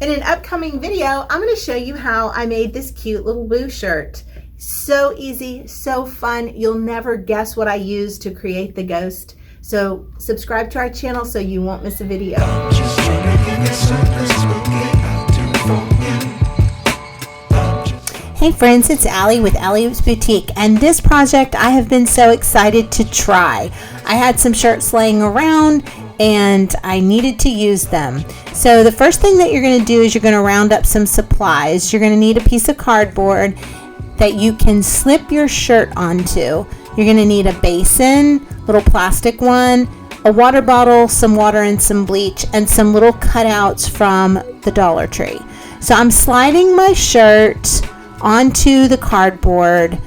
In an upcoming video, I'm going to show you how I made this cute little blue shirt. So easy, so fun. You'll never guess what I used to create the ghost. So subscribe to our channel so you won't miss a video. Hey friends, it's Allie with Allie's Boutique, and this project I have been so excited to try. I had some shirts laying around and I needed to use them. So the first thing that you're going to do is you're going to round up some supplies. You're going to need a piece of cardboard that you can slip your shirt onto. You're going to need a basin, little plastic one, a water bottle, some water and some bleach, and some little cutouts from the Dollar Tree. So I'm sliding my shirt onto the cardboard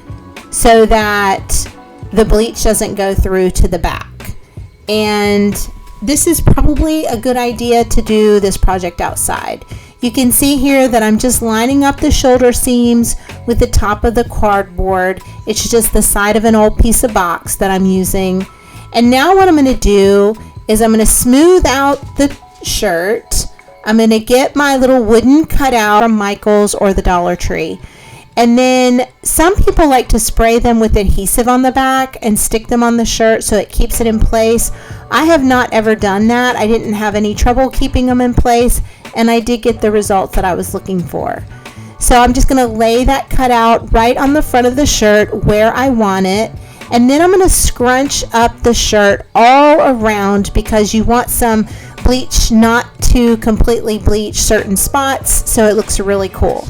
so that the bleach doesn't go through to the back. And this is probably a good idea to do this project outside. You can see here that I'm just lining up the shoulder seams with the top of the cardboard. It's just the side of an old piece of box that I'm using. And now what I'm going to do is I'm going to smooth out the shirt. I'm going to get my little wooden cutout from Michael's or the Dollar Tree. And then some people like to spray them with adhesive on the back and stick them on the shirt so it keeps it in place. I have not ever done that. I didn't have any trouble keeping them in place, and I did get the results that I was looking for. So I'm just going to lay that cutout right on the front of the shirt where I want it. And then I'm going to scrunch up the shirt all around because you want some bleach not to completely bleach certain spots so it looks really cool.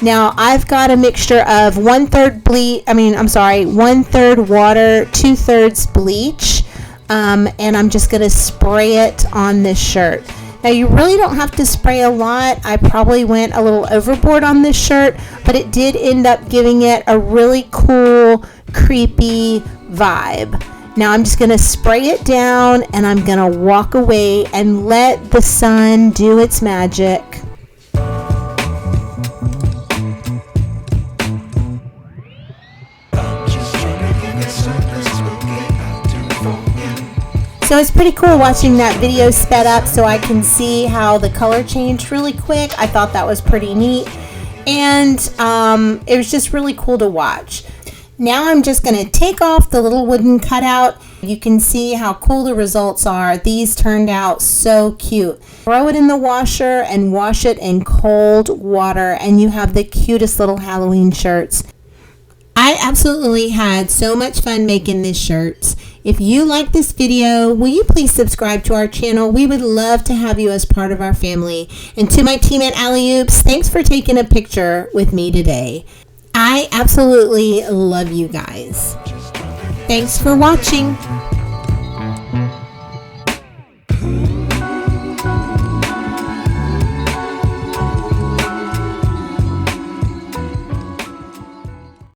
Now I've got a mixture of 1/3 water, 2/3 bleach, and I'm just going to spray it on this shirt. Now you really don't have to spray a lot. I probably went a little overboard on this shirt, but it did end up giving it a really cool, creepy vibe. Now I'm just going to spray it down and I'm going to walk away and let the sun do its magic. So it's pretty cool watching that video sped up so I can see how the color changed really quick. I thought that was pretty neat, and it was just really cool to watch. Now I'm just going to take off the little wooden cutout. You can see how cool the results are. These turned out so cute. Throw it in the washer and wash it in cold water, and you have the cutest little Halloween shirts. I absolutely had so much fun making these shirts. If you like this video, will you please subscribe to our channel? We would love to have you as part of our family. And to my team at Alley thanks for taking a picture with me today. I absolutely love you guys. Thanks for watching.